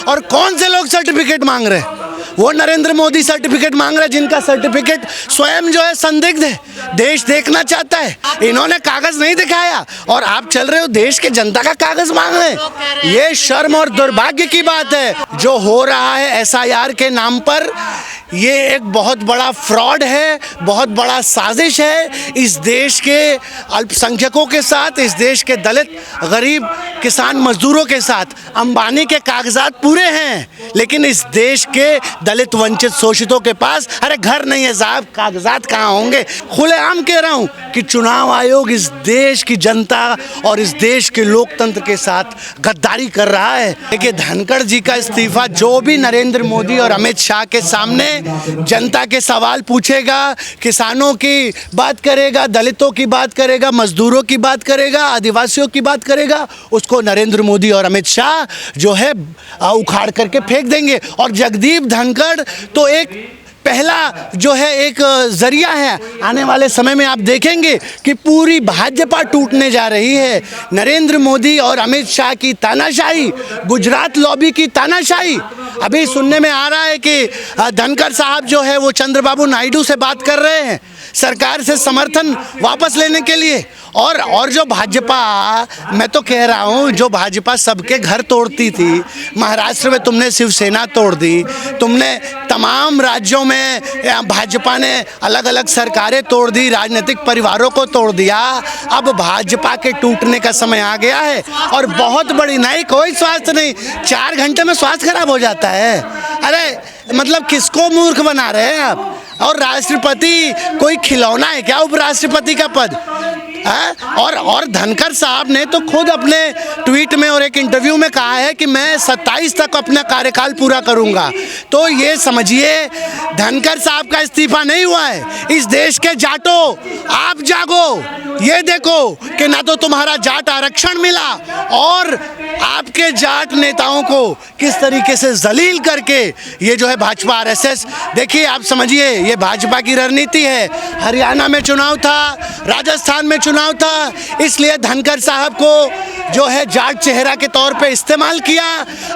और कौन से लोग सर्टिफिकेट मांग रहे हैं? वो नरेंद्र मोदी सर्टिफिकेट मांग रहे हैं जिनका सर्टिफिकेट स्वयं जो है संदिग्ध है, देश देखना चाहता है। इन्होंने कागज नहीं दिखाया और आप चल रहे हो देश के जनता का कागज मांग रहे हैं। ये शर्म और दुर्भाग्य की बात है जो हो रहा है एसआईआर के नाम पर। ये एक बहुत बड़ा फ्रॉड है, बहुत बड़ा साजिश है इस देश के अल्पसंख्यकों के साथ, इस देश के दलित गरीब किसान मजदूरों के साथ। अंबानी के कागजात पूरे हैं लेकिन इस देश के दलित वंचित शोषितों के पास अरे घर नहीं है साहब, कागजात कहाँ होंगे। खुलेआम कह रहा हूँ कि चुनाव आयोग इस देश की जनता और इस देश के लोकतंत्र के साथ गद्दारी कर रहा है। देखिए धनखड़ जी का इस्तीफा जो भी नरेंद्र मोदी और अमित शाह के सामने जनता के सवाल पूछेगा, किसानों की बात करेगा, दलितों की बात करेगा, मजदूरों की बात करेगा, आदिवासियों की बात करेगा, उसको नरेंद्र मोदी और अमित शाह जो है उखाड़ करके फेंक देंगे। और जगदीप धनखड़ तो एक पहला जो है एक जरिया है। आने वाले समय में आप देखेंगे कि पूरी भाजपा टूटने जा रही है। नरेंद्र मोदी और अमित शाह की तानाशाही, गुजरात लॉबी की तानाशाही। अभी सुनने में आ रहा है कि धनखड़ साहब जो है वो चंद्रबाबू नायडू से बात कर रहे हैं सरकार से समर्थन वापस लेने के लिए। और जो भाजपा, मैं तो कह रहा हूँ, जो भाजपा सबके घर तोड़ती थी, महाराष्ट्र में तुमने शिवसेना तोड़ दी, तुमने तमाम राज्यों में भाजपा ने अलग अलग सरकारें तोड़ दी, राजनीतिक परिवारों को तोड़ दिया। अब भाजपा के टूटने का समय आ गया है और बहुत बड़ी नहीं, कोई स्वास्थ्य नहीं, 4 घंटे में स्वास्थ्य खराब हो जाता है। अरे मतलब किसको मूर्ख बना रहे हैं आप? और राष्ट्रपति कोई खिलौना है क्या उपराष्ट्रपति का पद है? और धनखड़ साहब ने तो खुद अपने ट्वीट में और एक इंटरव्यू में कहा है कि मैं 27 तक अपना कार्यकाल पूरा करूंगा। तो ये समझिए धनखड़ साहब का इस्तीफा नहीं हुआ है। इस देश के जाटों, आप जागो, ये देखो कि ना तो तुम्हारा जाट आरक्षण मिला और आपके जाट नेताओं को किस तरीके से जलील करके ये जो है भाजपा आरएसएस, देखिए आप समझिए ये भाजपा की रणनीति है। हरियाणा में चुनाव था, राजस्थान में चुनाव था, इसलिए धनखड़ साहब को जो है जाट चेहरा के तौर पे इस्तेमाल किया।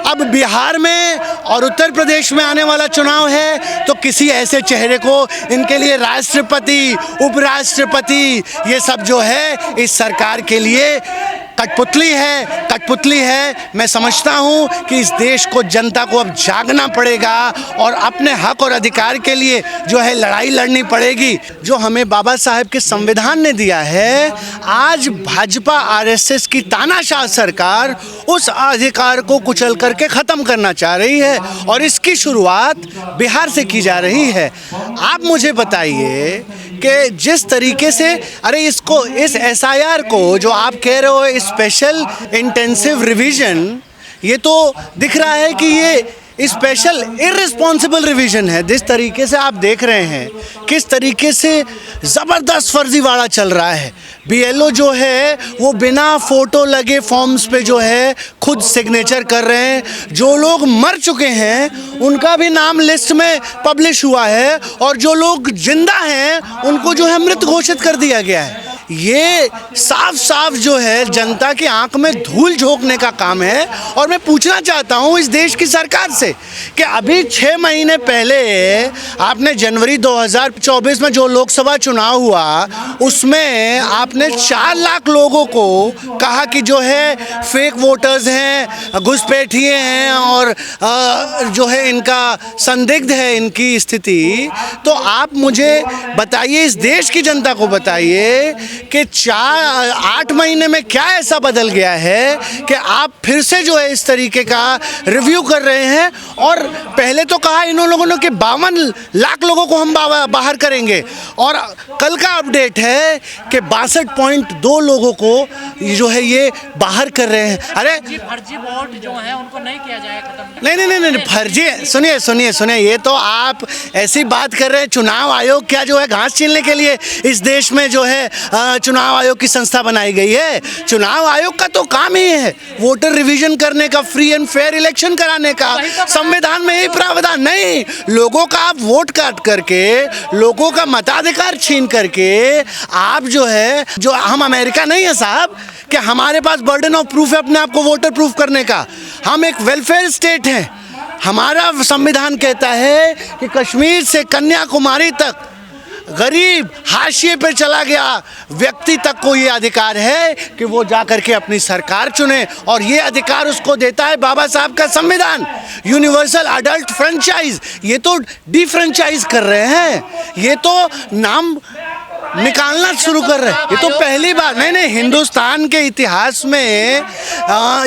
अब बिहार में और उत्तर प्रदेश में आने वाला चुनाव है तो किसी ऐसे चेहरे को इनके लिए राष्ट्रपति, उपराष्ट्रपति, ये सब जो है इस सरकार के लिए कठपुतली है। मैं समझता हूँ कि इस देश को, जनता को अब जागना पड़ेगा और अपने हक और अधिकार के लिए जो है लड़ाई लड़नी पड़ेगी जो हमें बाबा साहेब के संविधान ने दिया है। आज भाजपा आरएसएस की तानाशाह सरकार उस अधिकार को कुचल करके ख़त्म करना चाह रही है और इसकी शुरुआत बिहार से की जा रही है। आप मुझे बताइए कि जिस तरीके से इस एसआईआर को जो आप कह रहे हो स्पेशल इंटेंसिव रिवीजन, ये तो दिख रहा है कि ये स्पेशल इर्रिस्पॉन्सिबल रिवीजन है। जिस तरीके से आप देख रहे हैं किस तरीके से ज़बरदस्त फर्जीवाड़ा चल रहा है। बीएलओ जो है वो बिना फ़ोटो लगे फॉर्म्स पे जो है खुद सिग्नेचर कर रहे हैं। जो लोग मर चुके हैं उनका भी नाम लिस्ट में पब्लिश हुआ है और जो लोग जिंदा हैं उनको जो है मृत घोषित कर दिया गया है। ये साफ साफ जो है जनता की आंख में धूल झोंकने का काम है। और मैं पूछना चाहता हूँ इस देश की सरकार से कि अभी 6 महीने पहले आपने जनवरी 2024 में जो लोकसभा चुनाव हुआ उसमें आपने 4 लाख लोगों को कहा कि जो है फेक वोटर्स हैं, घुसपैठिए हैं और जो है इनका संदिग्ध है इनकी स्थिति। तो आप मुझे बताइए, इस देश की जनता को बताइए कि 8 महीने में क्या ऐसा बदल गया है कि आप फिर से जो है इस तरीके का रिव्यू कर रहे हैं। और पहले तो कहा इन लोगों ने कि 52 लाख लोगों को हम बाहर करेंगे और कल का अपडेट है कि 62.2 लोगों को जो है ये बाहर कर रहे हैं। अरे फर्जी वोट जो है उनको नहीं किया जाए खत्म। नहीं फर्जी, सुनिए, ये तो आप ऐसी बात कर रहे हैं। चुनाव आयोग क्या जो है घास छीलने के लिए इस देश में जो है चुनाव आयोग की संस्था बनाई गई है। चुनाव आयोग का तो काम ही है वोटर रिवीजन करने का, फ्री एंड फेयर इलेक्शन कराने का। संविधान में यही प्रावधान नहीं, लोगों का आप वोट काट करके, लोगों का मताधिकार छीन करके आप जो है, जो हम अमेरिका नहीं है साहब कि हमारे पास बर्डन ऑफ प्रूफ है अपने आप को वोटर प्रूफ करने का। हम एक वेलफेयर स्टेट है। हमारा संविधान कहता है कि कश्मीर से कन्याकुमारी तक गरीब हाशिए पे चला गया व्यक्ति तक को ये अधिकार है कि वो जा करके अपनी सरकार चुने, और ये अधिकार उसको देता है बाबा साहब का संविधान। यूनिवर्सल अडल्ट फ्रेंचाइज, ये तो डिफ्रेंचाइज कर रहे हैं, ये तो नाम निकालना शुरू कर रहे हैं। ये तो पहली बार नहीं, हिंदुस्तान के इतिहास में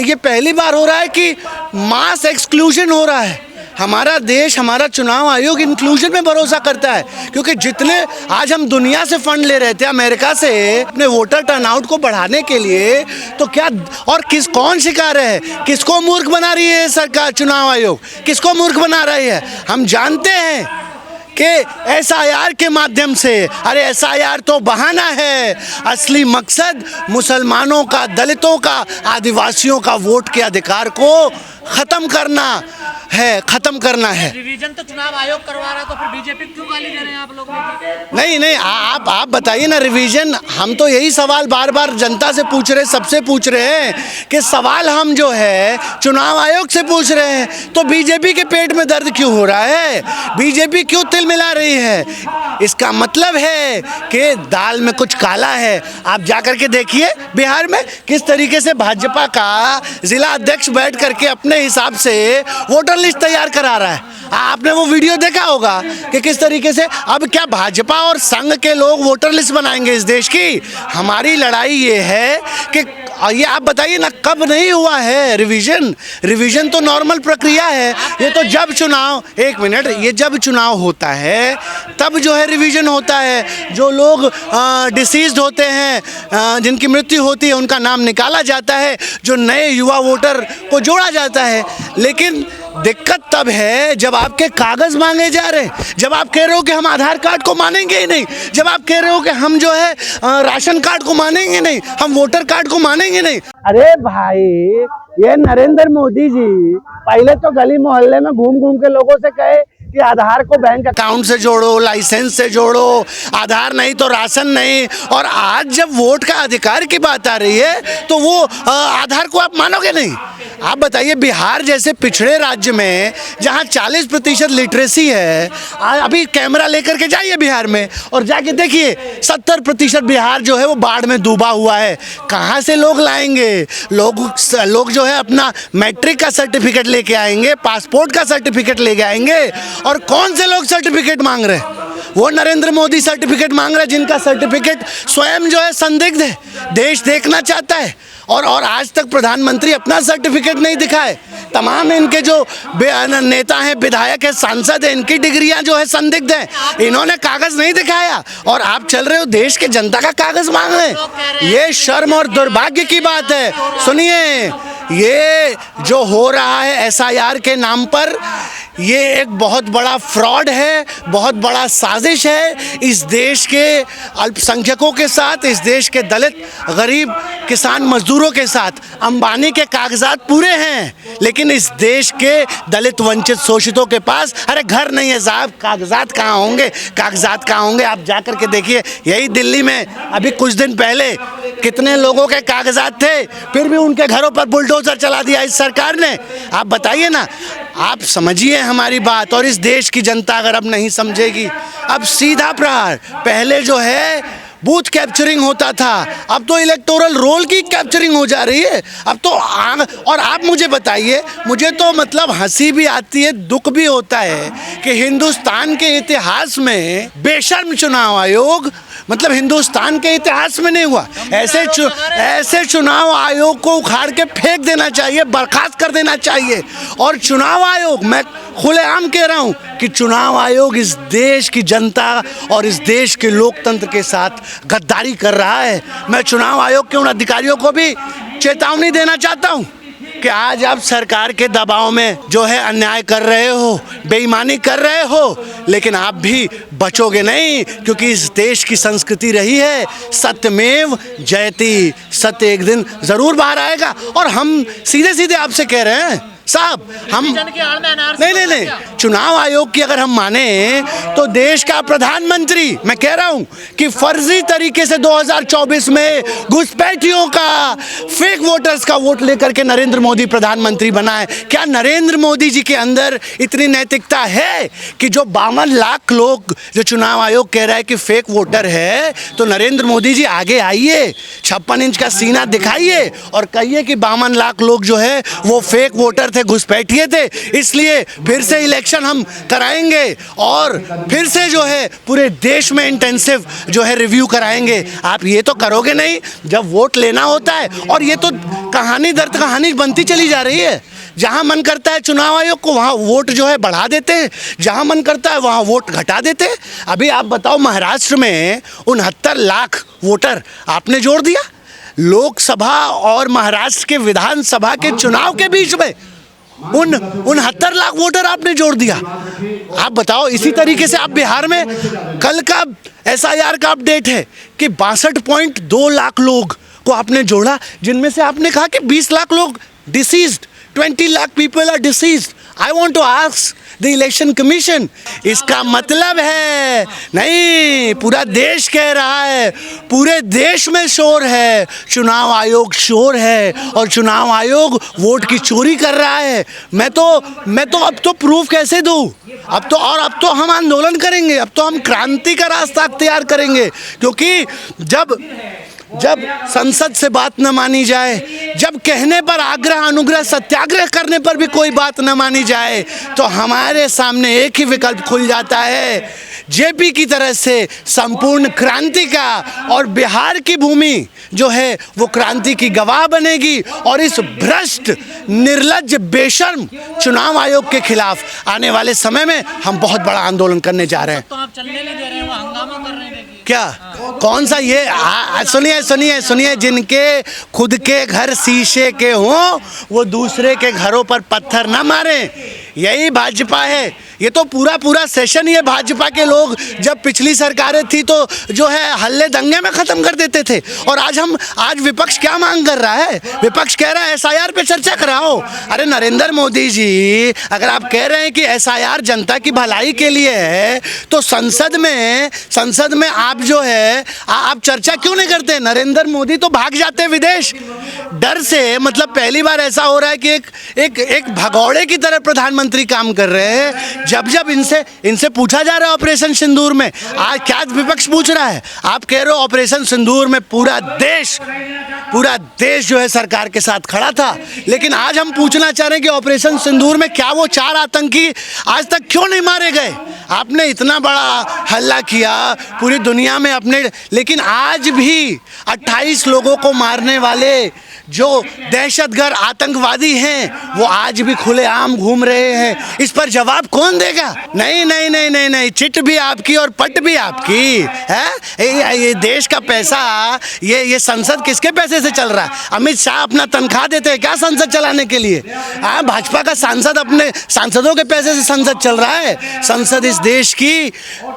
ये पहली बार हो रहा है कि मास एक्सक्लूजन हो रहा है। हमारा देश, हमारा चुनाव आयोग इंक्लूजन में भरोसा करता है, क्योंकि जितने आज हम दुनिया से फंड ले रहे थे अमेरिका से अपने वोटर टर्नआउट को बढ़ाने के लिए, तो क्या और कौन शिकार है, किसको मूर्ख बना रही है सरकार, चुनाव आयोग किसको मूर्ख बना रही है? हम जानते हैं कि एसआईआर के माध्यम से, अरे एसआईआर तो बहाना है, असली मकसद मुसलमानों का, दलितों का, आदिवासियों का वोट के अधिकार को खत्म करना है। रिवीजन तो चुनाव आयोग करवा रहा है, तो फिर बीजेपी क्यों गाली दे रहे हैं आप लोग? नहीं, आप बताइए ना रिवीजन। हम तो यही सवाल बार बार जनता से पूछ रहे, सबसे पूछ रहे हैं कि सवाल हम जो है चुनाव आयोग से पूछ रहे हैं, तो बीजेपी के पेट में दर्द क्यों हो रहा है? बीजेपी क्यों तिल मिला रही है? इसका मतलब है कि दाल में कुछ काला है। आप जाकर के देखिए बिहार में किस तरीके से भाजपा का जिला अध्यक्ष बैठ करके अपने हिसाब से वोटर लिस्ट तैयार करा रहा है। आपने वो वीडियो देखा होगा कि किस तरीके से, अब क्या भाजपा और संघ के लोग वोटर लिस्ट बनाएंगे इस देश की? हमारी लड़ाई ये है कि ये आप बताइए ना, कब नहीं हुआ है रिवीजन तो नॉर्मल प्रक्रिया है। ये तो जब चुनाव, एक मिनट, ये जब चुनाव होता है तब जो है रिवीजन होता है। जो लोग डिसीज्ड होते हैं, जिनकी मृत्यु होती है, उनका नाम निकाला जाता है, जो नए युवा वोटर को जोड़ा जाता है। लेकिन दिक्कत तब है जब आपके कागज मांगे जा रहे हैं, जब आप कह रहे हो कि हम आधार कार्ड को मानेंगे ही नहीं, जब आप कह रहे हो कि हम जो है राशन कार्ड को मानेंगे नहीं, हम वोटर कार्ड को मानेंगे नहीं। अरे भाई, ये नरेंद्र मोदी जी पहले तो गली मोहल्ले में घूम घूम के लोगों से कहे कि आधार को बैंक अकाउंट से जोड़ो, लाइसेंस से जोड़ो, आधार नहीं तो राशन नहीं, और आज जब वोट का अधिकार की बात आ रही है तो वो आधार को आप मानोगे नहीं। आप बताइए, बिहार जैसे पिछड़े राज्य में जहां 40% लिटरेसी है, अभी कैमरा लेकर के जाइए बिहार में और जाके देखिए 70% बिहार जो है वो बाढ़ में डूबा हुआ है। कहाँ से लोग लाएंगे? लोग जो है अपना मैट्रिक का सर्टिफिकेट लेके आएंगे, पासपोर्ट का सर्टिफिकेट लेके आएंगे, और कौन से लोग सर्टिफिकेट मांग रहे हैं? वो नरेंद्र मोदी सर्टिफिकेट मांग रहे हैं, जिनका सर्टिफिकेट स्वयं जो है संदिग्ध है, देश देखना चाहता है, और आज तक प्रधानमंत्री अपना सर्टिफिकेट नहीं दिखाए। तमाम इनके जो नेता हैं, विधायक हैं, सांसद हैं, इनकी डिग्रियां जो है संदिग्ध हैं, इन्होंने कागज नहीं दिखाया, और आप चल रहे हो देश के जनता का कागज मांग रहे हैं। ये शर्म और दुर्भाग्य की बात है। सुनिए, ये जो हो रहा है एसआईआर के नाम पर, ये एक बहुत बड़ा फ्रॉड है, बहुत बड़ा साजिश है इस देश के अल्पसंख्यकों के साथ, इस देश के दलित, गरीब, किसान, मजदूरों के साथ। अंबानी के कागजात पूरे हैं, लेकिन इस देश के दलित, वंचित, शोषितों के पास अरे घर नहीं है साहब, कागजात कहाँ होंगे? कागजात कहाँ होंगे? आप जाकर के देखिए, यही दिल्ली में अभी कुछ दिन पहले कितने लोगों के कागजात थे, फिर भी उनके घरों पर बुलडोजर चला दिया इस सरकार ने। आप बताइए ना, आप समझिए हमारी बात। और इस देश की जनता अगर अब नहीं समझेगी, अब सीधा प्रहार, पहले जो है बूथ कैप्चरिंग होता था, अब तो इलेक्टोरल रोल की कैप्चरिंग हो जा रही है। अब तो और आप मुझे बताइए, मुझे तो मतलब हंसी भी आती है, दुख भी होता है कि हिंदुस्तान के इतिहास में बेशर्म चुनाव आयोग, मतलब हिंदुस्तान के इतिहास में नहीं हुआ। ऐसे चुनाव आयोग को उखाड़ के फेंक देना चाहिए, बर्खास्त कर देना चाहिए। और चुनाव आयोग, मैं खुलेआम कह रहा हूं कि चुनाव आयोग इस देश की जनता और इस देश के लोकतंत्र के साथ गद्दारी कर रहा है। मैं चुनाव आयोग के उन अधिकारियों को भी चेतावनी देना चाहता हूं कि आज आप सरकार के दबाव में जो है अन्याय कर रहे हो, बेईमानी कर रहे हो, लेकिन आप भी बचोगे नहीं, क्योंकि इस देश की संस्कृति रही है सत्यमेव जयते, सत्य एक दिन जरूर बाहर आएगा। और हम सीधे सीधे आपसे कह रहे हैं साहब, हम नहीं, चुनाव आयोग की अगर हम माने तो देश का प्रधानमंत्री, मैं कह रहा हूं कि फर्जी तरीके से 2024 में घुसपैठियों का, फेक वोटर्स का वोट लेकर के नरेंद्र मोदी प्रधानमंत्री बना है। क्या नरेंद्र मोदी जी के अंदर इतनी नैतिकता है कि जो 52 लाख लोग जो चुनाव आयोग कह रहा है कि फेक वोटर है, तो नरेंद्र मोदी जी आगे आइए, 56 इंच का सीना दिखाइए और कहिए कि 52 लाख लोग जो है वो फेक वोटर थे, घुसपैठिए थे, इसलिए फिर से इलेक्शन हम कराएंगे और फिर से जो है पूरे देश में इंटेंसिव जो है रिव्यू कराएंगे। आप ये तो करोगे नहीं जब वोट लेना होता है। और ये तो कहानी दर कहानी बनती चली जा रही है। जहां मन करता है चुनाव आयोग को वहां वोट जो है बढ़ा देते हैं, जहां मन करता है वहां वोट घटा देते हैं। अभी आप बताओ, महाराष्ट्र में 69 लाख वोटर आपने जोड़ दिया लोकसभा और महाराष्ट्र के विधानसभा के चुनाव के बीच में, 69 लाख वोटर आपने जोड़ दिया। आप बताओ, इसी तरीके से आप बिहार में कल का SIR का अपडेट है कि 62.2 लाख लोग को आपने जोड़ा, जिनमें से आपने कहा कि 20 लाख लोग diseased, 20 lakh people are diseased. I want to ask the Election Commission, इसका मतलब है नहीं, पूरा देश कह रहा है, पूरे देश में शोर है, चुनाव आयोग शोर है और चुनाव आयोग वोट की चोरी कर रहा है। मैं तो अब तो प्रूफ कैसे दूं? अब तो हम आंदोलन करेंगे, अब तो हम क्रांति का रास्ता अख्तियार करेंगे, क्योंकि जब संसद से बात न मानी जाए, जब कहने पर आग्रह अनुग्रह सत्याग्रह करने पर भी कोई बात न मानी जाए, तो हमारे सामने एक ही विकल्प खुल जाता है, जेपी की तरह से संपूर्ण क्रांति का। और बिहार की भूमि जो है वो क्रांति की गवाह बनेगी। और इस भ्रष्ट, निर्लज्ज, बेशर्म चुनाव आयोग के खिलाफ आने वाले समय में हम बहुत बड़ा आंदोलन करने जा रहे हैं। तो आप चलने नहीं दे रहे हैं, वो हंगामा कर रहे हैं। क्या कौन सा ये सुनिए, जिनके खुद के घर शीशे के हों वो दूसरे के घरों पर पत्थर ना मारें, यही भाजपा है। ये तो पूरा सेशन ये भाजपा के लोग जब पिछली सरकारें थी तो जो है हल्ले दंगे में खत्म कर देते थे। और आज विपक्ष क्या मांग कर रहा है? विपक्ष कह रहा है SIR पे चर्चा कराओ। अरे नरेंद्र मोदी जी, अगर आप कह रहे हैं कि SIR जनता की भलाई के लिए है, तो संसद में आप जो है आप चर्चा क्यों नहीं करते? नरेंद्र मोदी तो भाग जाते हैं विदेश डर से। मतलब पहली बार ऐसा हो रहा है कि एक भगौड़े की तरह प्रधानमंत्री काम कर रहे हैं। जब इनसे पूछा जा रहा है ऑपरेशन सिंदूर में, आज क्या विपक्ष पूछ रहा है? आप कह रहे हो ऑपरेशन सिंदूर में पूरा देश जो है सरकार के साथ खड़ा था। लेकिन आज हम पूछना चाह रहे हैं कि ऑपरेशन सिंदूर में क्या वो 4 आतंकी आज तक क्यों नहीं मारे गए? आपने इतना बड़ा हल्ला किया पूरी दुनिया में अपने, लेकिन आज भी 28 लोगों को मारने वाले जो दहशतगर्द आतंकवादी हैं वो आज भी खुलेआम घूम रहे हैं। इस पर जवाब कौन देगा? नहीं, चिट भी आपकी और पट भी आपकी है। ये देश का पैसा, ये संसद किसके पैसे से चल रहा है? अमित शाह अपना तनख्वाह देते हैं क्या संसद चलाने के लिए? भाजपा का सांसद अपने सांसदों के पैसे से संसद चल रहा है। संसद इस देश की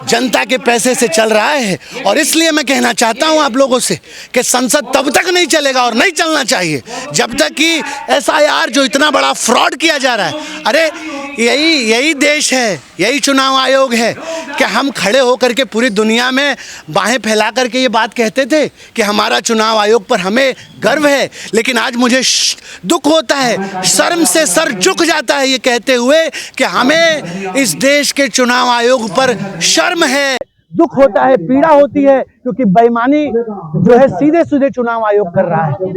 जनता के पैसे से चल रहा है। और इसलिए मैं कहना चाहता हूं आप लोगों से कि संसद तब तक नहीं चलेगा और नहीं चलना चाहिए जब तक कि SIR जो इतना बड़ा फ्रॉड किया जा रहा है। अरे यही देश है, यही चुनाव आयोग है कि हम खड़े होकर के पूरी दुनिया में बाहें फैला करके ये बात कहते थे कि हमारा चुनाव आयोग पर हमें गर्व है। लेकिन आज मुझे दुख होता है, शर्म से सर झुक जाता है ये कहते हुए कि हमें इस देश के चुनाव आयोग पर शर्म है। दुख होता है, पीड़ा होती है, क्योंकि बेईमानी जो है सीधे चुनाव आयोग कर रहा है।